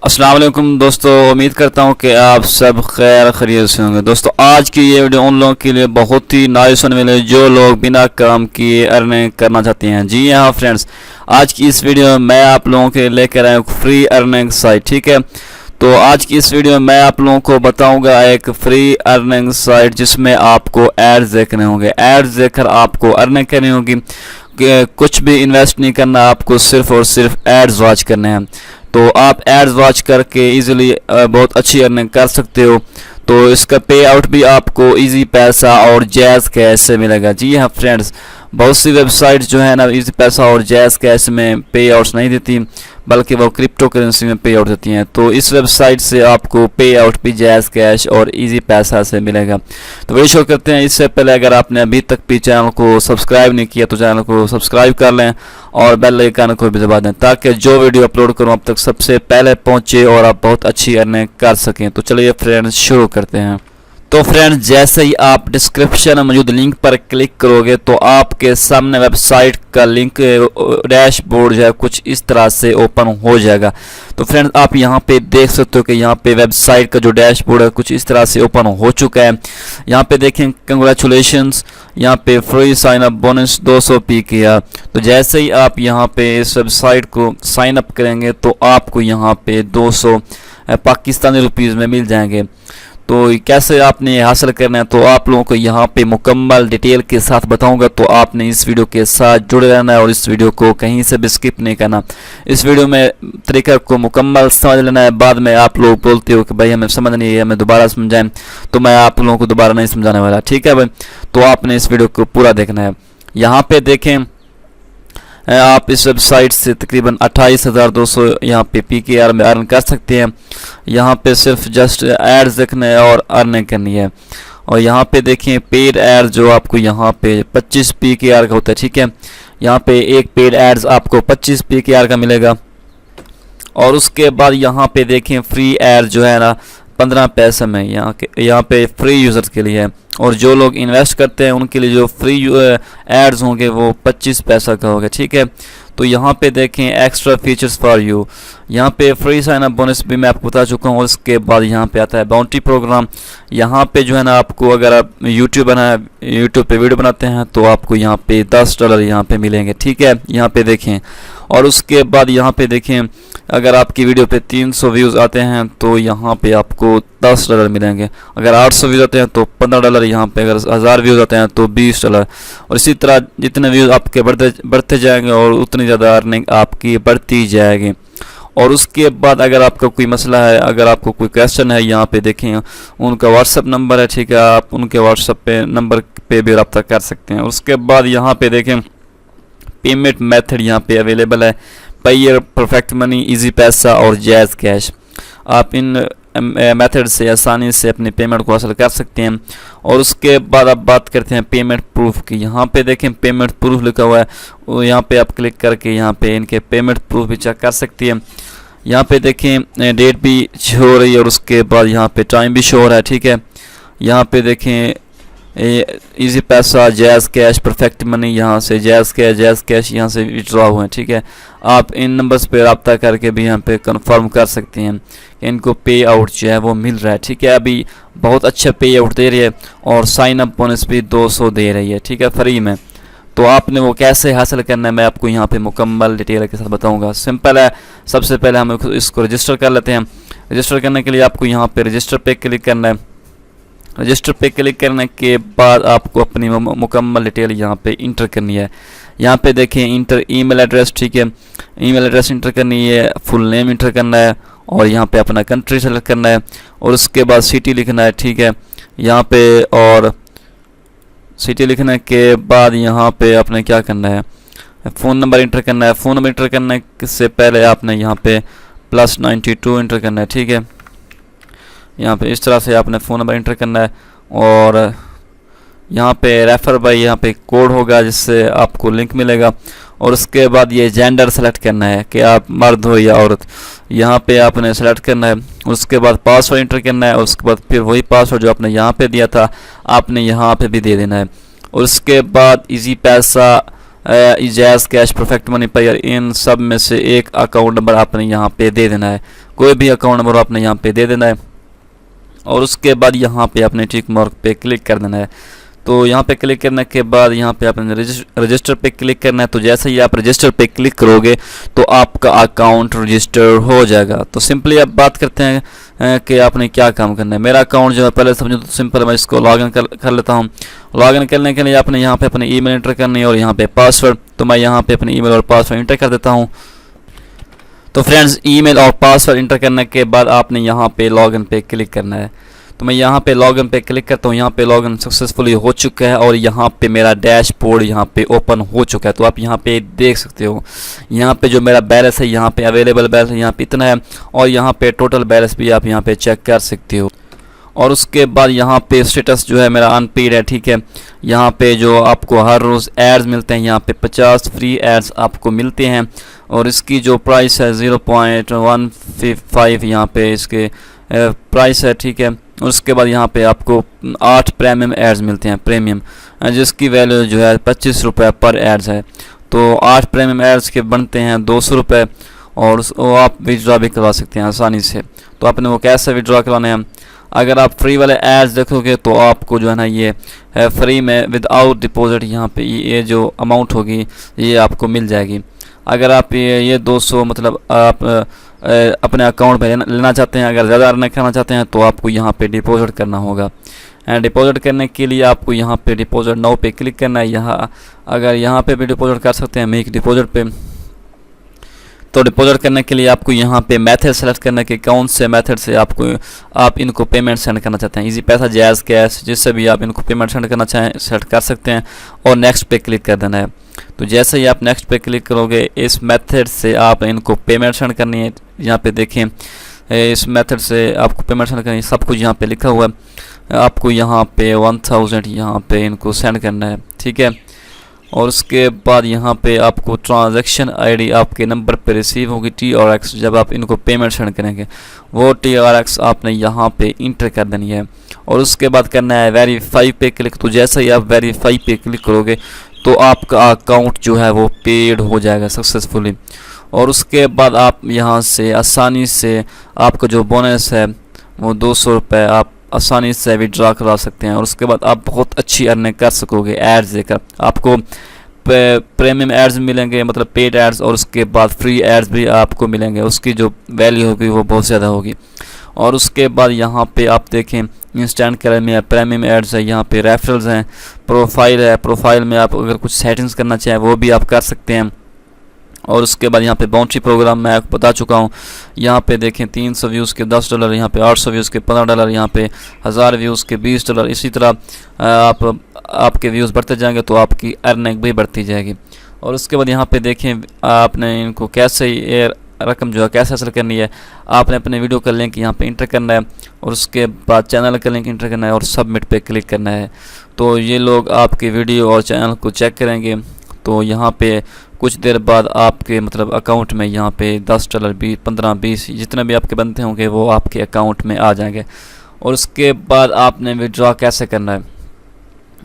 अस्सलाम वालेकुम दोस्तों, उम्मीद करता हूँ कि आप सब खैर खैरियत से होंगे। दोस्तों आज की ये वीडियो उन लोगों के लिए बहुत ही नाइस होने वाली है जो लोग बिना काम किए अर्निंग करना चाहते हैं। जी हाँ फ्रेंड्स, आज की इस वीडियो में मैं आप लोगों के लेकर आया हूँ फ्री अर्निंग साइट। ठीक है, तो आज की इस वीडियो में मैं आप लोगों को बताऊंगा एक फ्री अर्निंग साइट जिसमें आपको एड्स देखने होंगे। एड्स देखकर आपको अर्निंग करनी होगी, कुछ भी इन्वेस्ट नहीं करना, आपको सिर्फ और सिर्फ एड्स वॉच करने हैं। तो आप एड्स वॉच करके इजीली बहुत अच्छी अर्निंग कर सकते हो। तो इसका पे आउट भी आपको इजी पैसा और जैज़ कैश से मिलेगा। जी हाँ फ्रेंड्स, बहुत सी वेबसाइट्स जो है ना इजी पैसा और जैज़ कैश में पे आउट्स नहीं देती, बल्कि वो क्रिप्टो करेंसी में पे आउट देती हैं। तो इस वेबसाइट से आपको पे आउट भी जैज़ कैश और इजी पैसा से मिलेगा। तो वीडियो शुरू करते हैं। इससे पहले अगर आपने अभी तक भी चैनल को सब्सक्राइब नहीं किया तो चैनल को सब्सक्राइब कर लें और बेल आइकन को भी दबा दें ताकि जो वीडियो अपलोड करूं आप तक सबसे पहले पहुंचे और आप बहुत अच्छी अर्निंग कर सकें। तो चलिए फ्रेंड्स शुरू करते हैं। तो फ्रेंड्स, जैसे ही आप डिस्क्रिप्शन में मौजूद लिंक पर क्लिक करोगे तो आपके सामने वेबसाइट का लिंक डैशबोर्ड जो है कुछ इस तरह से ओपन हो जाएगा। तो फ्रेंड्स, आप यहां पे देख सकते हो कि यहां पे वेबसाइट का जो डैशबोर्ड है कुछ इस तरह से ओपन हो चुका है। यहां पे देखें कंग्रेचुलेशंस, यहां पे free sign up bonus 200 P किया। तो जैसे ही आप यहां पे इस वेबसाइट को साइन अप करेंगे तो आपको यहां पे 200 पाकिस्तानी रुपीज़ में मिल जाएंगे। तो कैसे आपने ये हासिल करना है तो आप लोगों को यहाँ पे मुकम्मल डिटेल के साथ बताऊंगा। तो आपने इस वीडियो के साथ जुड़े रहना है और इस वीडियो को कहीं से भी स्किप नहीं करना। इस वीडियो में तरीका को मुकम्मल समझ लेना है। बाद में आप लोग बोलते हो कि भाई हमें समझ नहीं है, हमें दोबारा समझाएं, तो मैं आप लोगों को दोबारा नहीं समझाने वाला। ठीक है भाई, तो आपने इस वीडियो को पूरा देखना है। यहाँ पे देखें, आप इस वेबसाइट से तकरीबन 28,200 यहाँ पे PKR में अर्न कर सकते हैं। यहाँ पे सिर्फ जस्ट एड्स देखना है और अर्निंग करनी है। और यहाँ पे देखें पेड एड्स जो आपको यहाँ पे 25 PKR का होता है। ठीक है, यहाँ पे एक पेड एड्स आपको 25 PKR का मिलेगा। और उसके बाद यहाँ पे देखें फ्री एड्स जो है ना 15 पैसे में यहाँ पे फ्री यूज़र्स के लिए है। और जो लोग इन्वेस्ट करते हैं उनके लिए जो फ्री एड्स होंगे वो 25 पैसा का होगा। ठीक है, तो यहाँ पे देखें एक्स्ट्रा फीचर्स फॉर यू, यहाँ पे फ्री साइन अप बोनस भी मैं आपको बता चुका हूँ। और उसके बाद यहाँ पे आता है बाउंटी प्रोग्राम। यहाँ पे जो है ना आपको अगर आप यूट्यूब पे वीडियो बनाते हैं तो आपको यहाँ पे $10 यहाँ पे मिलेंगे। ठीक है, यहाँ पे देखें। और उसके बाद यहाँ पे देखें अगर आपकी वीडियो पे 300 व्यूज़ आते हैं तो यहाँ पे आपको $10 मिलेंगे। अगर 800 व्यूज़ आते हैं तो $15 यहाँ पे, अगर 1000 व्यूज़ आते हैं तो $20। और इसी तरह जितने व्यूज़ आपके बढ़ते जाएंगे और उतनी ज़्यादा अर्निंग आपकी बढ़ती जाएगी। और उसके बाद अगर आपका कोई मसला है, अगर आपको कोई क्वेश्चन है, यहाँ पे देखें उनका व्हाट्सअप नंबर है। ठीक है, आप उनके व्हाट्सअप पे नंबर पे भी रब्ता कर सकते हैं। उसके बाद यहाँ पे देखें पेमेंट मेथड यहाँ पे अवेलेबल है, पेयर, परफेक्ट मनी, इजी पैसा और जैज़ कैश। आप इन मेथड से आसानी से अपनी पेमेंट को हासिल कर सकते हैं। और उसके बाद आप बात करते हैं पेमेंट प्रूफ की। यहाँ पे देखें पेमेंट प्रूफ लिखा हुआ है, वो यहाँ पे आप क्लिक करके यहाँ पे इनके पेमेंट प्रूफ भी चेक कर सकती हैं। यहाँ पे देखें डेट भी शो हो रही है और उसके बाद यहाँ पे टाइम भी शो हो रहा है। ठीक है, यहाँ पे देखें इजी पैसा, जैज़ कैश, परफेक्ट मनी, यहाँ से जैज़ कैश यहाँ से विड्रॉ हुए हैं। ठीक है, आप इन नंबर्स पे रब्ता करके भी यहाँ पे कंफर्म कर सकते हैं कि इनको पे आउट जो है वो मिल रहा है। ठीक है, अभी बहुत अच्छा पे आउट दे रही है और साइन अप बोनस भी 200 दे रही है। ठीक है, फ्री में। तो आपने वो कैसे हासिल करना है मैं आपको यहाँ पे मुकम्मल डिटेल के साथ बताऊँगा। सिंपल है, सबसे पहले हम इसको रजिस्टर कर लेते हैं। रजिस्टर करने के लिए आपको यहाँ पे रजिस्टर पे क्लिक करना है। रजिस्टर पे क्लिक करने के बाद आपको अपनी मुकम्मल डिटेल यहाँ पे इंटर करनी है। यहाँ पे देखें इंटर ईमेल एड्रेस। ठीक है, ईमेल एड्रेस इंटर करनी है, फुल नेम इंटर करना है और यहाँ पे अपना कंट्री सेलेक्ट करना है और उसके बाद सिटी लिखना है। ठीक है, यहाँ पे और सिटी लिखने के बाद यहाँ पे आपने क्या करना है, फ़ोन नंबर इंटर करना है। फ़ोन नंबर इंटर करने से पहले आपने यहाँ पे +92 इंटर करना है। ठीक है, यहाँ पे इस तरह से आपने फ़ोन नंबर इंटर करना है और यहाँ पे रेफ़र बाय यहाँ पे कोड होगा जिससे आपको लिंक मिलेगा। और उसके बाद ये जेंडर सेलेक्ट करना है कि आप मर्द हो या औरत, यहाँ पे आपने सेलेक्ट करना है। उसके बाद पासवर्ड इंटर करना है। उसके बाद फिर वही पासवर्ड जो आपने यहाँ पे दिया था आपने यहाँ पे भी दे देना है। और उसके बाद Easypaisa, JazzCash, Perfect Money, Payeer, इन सब में से एक अकाउंट नंबर आपने यहाँ पे दे देना है। कोई भी अकाउंट नंबर आपने यहाँ पे दे देना है और उसके बाद यहाँ पे आपने टिक मार्क पे क्लिक कर देना है। तो यहाँ पे क्लिक करने के बाद यहाँ पे आपने रजिस्टर पे क्लिक करना है। तो जैसे ही आप रजिस्टर पे क्लिक करोगे तो आपका अकाउंट रजिस्टर हो जाएगा। तो सिंपली अब बात करते हैं कि आपने क्या काम करना है। मेरा अकाउंट जो है पहले समझो तो सिंपल, मैं इसको लॉगिन कर लेता हूँ। लॉगिन करने के लिए आपने यहाँ पे अपनी ईमेल एंटर करनी है और यहाँ पे पासवर्ड। तो मैं यहाँ पे अपनी ईमेल और पासवर्ड एंटर कर देता हूँ। तो फ्रेंड्स, ईमेल और पासवर्ड एंटर करने के बाद आपने यहाँ पे लॉगिन पे क्लिक करना है। तो मैं यहाँ पे लॉगिन पे क्लिक करता हूँ। यहाँ पे लॉगिन सक्सेसफुली हो चुका है और यहाँ पे मेरा डैशबोर्ड यहाँ पे ओपन हो चुका है। तो आप यहाँ पे देख सकते हो, यहाँ पे जो मेरा बैलेंस है, यहाँ पे अवेलेबल बैलेंस यहाँ पे इतना है और यहाँ पे टोटल बैलेंस भी आप यहाँ पे चेक कर सकते हो। और उसके बाद यहाँ पे स्टेटस जो है मेरा अनपेड है, ठीक है। यहाँ पे जो आपको हर रोज़ एड्स मिलते हैं, यहाँ पे 50 फ्री एड्स आपको मिलते हैं और इसकी जो प्राइस है 0.155 यहाँ पे इसके प्राइस है, ठीक है। उसके बाद यहाँ पे आपको 8 प्रीमियम एड्स मिलते हैं, प्रीमियम, जिसकी वैल्यू जो है 25 रुपये पर एड्स है। तो 8 प्रीमियम एड्स के बनते हैं 200 रुपये और वो आप विड्रॉ भी करवा सकते हैं आसानी से। तो आपने वो कैसे विड्रॉ करवाना है, अगर आप फ्री वाले एड्स देखोगे तो आपको जो है ना ये फ्री में विदाउट डिपॉजिट यहाँ पे ये जो अमाउंट होगी ये आपको मिल जाएगी। अगर आप ये 200 मतलब आप अपने अकाउंट में लेना चाहते हैं, अगर ज़्यादा अर्न करना चाहते हैं तो आपको यहाँ पे डिपॉजिट करना होगा। डिपॉजिट करने के लिए आपको यहाँ पे डिपॉजिट नाउ पे क्लिक करना है। यहाँ अगर यहाँ पे भी डिपॉजिट कर सकते हैं मेक डिपॉजिट पे। तो डिपॉजिट करने के लिए आपको यहाँ पे मेथड सेलेक्ट करना है कि कौन से मेथड से आप इनको पेमेंट सेंड करना चाहते हैं। ईज़ीपाइसा, जैज़कैश, जिससे भी आप इनको पेमेंट सेंड करना चाहें सेलेक्ट कर सकते हैं और नेक्स्ट पे क्लिक कर देना है। तो जैसे ही आप नेक्स्ट पे क्लिक करोगे इस मेथड से आप इनको पेमेंट सेंड करनी है। यहाँ पे देखें इस मेथड से आपको पेमेंट सेंड करनी है, सब कुछ यहाँ पे लिखा हुआ है। आपको यहाँ पे 1000 यहाँ पे इनको सेंड करना है, ठीक है। और उसके बाद यहाँ पे आपको ट्रांजैक्शन आईडी आपके नंबर पे रिसीव होगी TRX, जब आप इनको पेमेंट सेंड करेंगे वो TRX आपने यहाँ पे इंटर कर देनी है। और उसके बाद करना है वेरीफाई पे क्लिक। तो जैसे ही आप वेरीफाई पे क्लिक करोगे तो आपका अकाउंट जो है वो पेड हो जाएगा सक्सेसफुली। और उसके बाद आप यहाँ से आसानी से आपका जो बोनस है वो 200 रुपये आप आसानी से विड्रॉ करा सकते हैं। और उसके बाद आप बहुत अच्छी अर्निंग कर सकोगे एड्स देकर। आपको प्रीमियम एड्स मिलेंगे, मतलब पेड एड्स, और उसके बाद फ्री एड्स भी आपको मिलेंगे। उसकी जो वैल्यू होगी वो बहुत ज़्यादा होगी। और उसके बाद यहाँ पे आप देखें इंस्टेंट कलर में प्रीमियम एड्स है, यहाँ पे रेफरल्स हैं, प्रोफाइल है। प्रोफाइल में आप अगर कुछ सेटिंग्स करना चाहें वो भी आप कर सकते हैं। और उसके बाद यहाँ पे बाउंड्री प्रोग्राम मैं आपको बता चुका हूँ। यहाँ पे देखें 300 व्यूज़ के $10, यहाँ पे 800 व्यूज़ के $15, यहाँ पे 1000 व्यूज़ के $20। इसी तरह आपके व्यूज़ बढ़ते जाएंगे तो आपकी अर्निंग भी बढ़ती जाएगी। और उसके बाद यहाँ पे देखें आपने इनको कैसे ये रकम जो है कैसे हासिल करनी है। आपने अपने वीडियो का लिंक यहाँ पे इंटर करना है और उसके बाद चैनल का लिंक इंटर करना है और सबमिट पे क्लिक करना है। तो ये लोग आपकी वीडियो और चैनल को चेक करेंगे। तो यहाँ पे कुछ देर बाद आपके मतलब अकाउंट में यहाँ पे $10, 20, 15, 20 जितने भी आपके बनते होंगे वो आपके अकाउंट में आ जाएंगे। और उसके बाद आपने विड्रॉ कैसे करना है,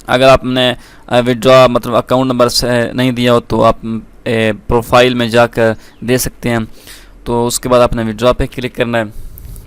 अगर आपने विड्रॉ मतलब अकाउंट नंबर से नहीं दिया हो तो आप प्रोफाइल में जाकर दे सकते हैं। तो उसके बाद आपने विड्रॉ पे क्लिक करना है।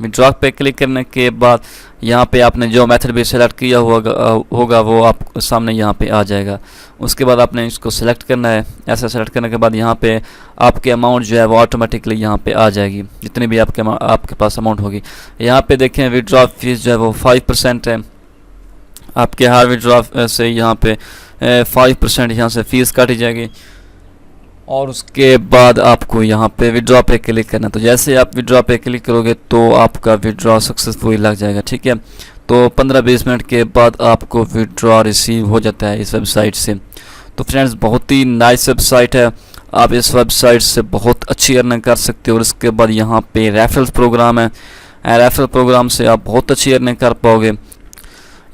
विड्रॉ पे क्लिक करने के बाद यहाँ पे आपने जो मेथड भी सेलेक्ट किया होगा वो आप सामने यहाँ पे आ जाएगा। उसके बाद आपने इसको सेलेक्ट करना है। ऐसा सेलेक्ट करने के बाद यहाँ पे आपके अमाउंट जो है वो ऑटोमेटिकली यहाँ पे आ जाएगी, जितनी भी आपके पास अमाउंट होगी। यहाँ पे देखें विड्रॉ फीस जो है वो 5% है। आपके हर विड्रॉ से यहाँ पे 5% यहाँ से फ़ीस काटी जाएगी। और उसके बाद आपको यहाँ पे विड्रॉ पे क्लिक करना है। तो जैसे आप विड्रॉ पे क्लिक करोगे तो आपका विड्रॉ सक्सेसफुली लग जाएगा, ठीक है। तो 15-20 मिनट के बाद आपको विड्रॉ रिसीव हो जाता है इस वेबसाइट से। तो फ्रेंड्स बहुत ही नाइस वेबसाइट है, आप इस वेबसाइट से बहुत अच्छी अर्निंग कर सकते हो। और इसके बाद यहाँ पे रेफरल प्रोग्राम है, रेफरल प्रोग्राम से आप बहुत अच्छी अर्निंग कर पाओगे।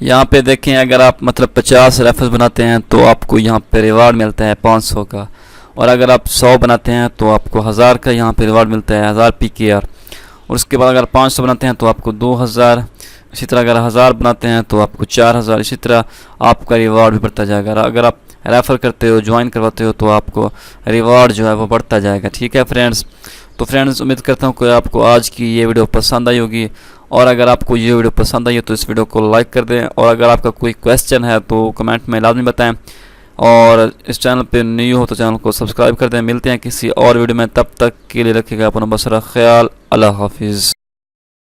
यहाँ पे देखें अगर आप मतलब 50 रेफरल बनाते हैं तो आपको यहाँ पे रिवार्ड मिलता है 500 का। और अगर आप 100 बनाते हैं तो आपको 1000 का यहाँ पे रिवार्ड मिलता है, 1000 PKR। और उसके बाद अगर 500 बनाते हैं तो आपको 2000। इसी तरह अगर 1000 बनाते हैं तो आपको 4000। इसी तरह आपका रिवार्ड भी बढ़ता जाएगा। अगर आप रेफ़र करते हो, ज्वाइन करवाते हो तो आपको रिवार्ड जो है वो बढ़ता जाएगा, ठीक है फ्रेंड्स। तो फ्रेंड्स उम्मीद करता हूँ कि आपको आज की ये वीडियो पसंद आई होगी, और अगर आपको ये वीडियो पसंद आई है तो इस वीडियो को लाइक कर दें, और अगर आपका कोई क्वेश्चन है तो कमेंट में लाजमी बताएं, और इस चैनल पे न्यू हो तो चैनल को सब्सक्राइब कर दें। मिलते हैं किसी और वीडियो में, तब तक के लिए रखिएगा अपना बसरा ख्याल। अल्लाह हाफिज़।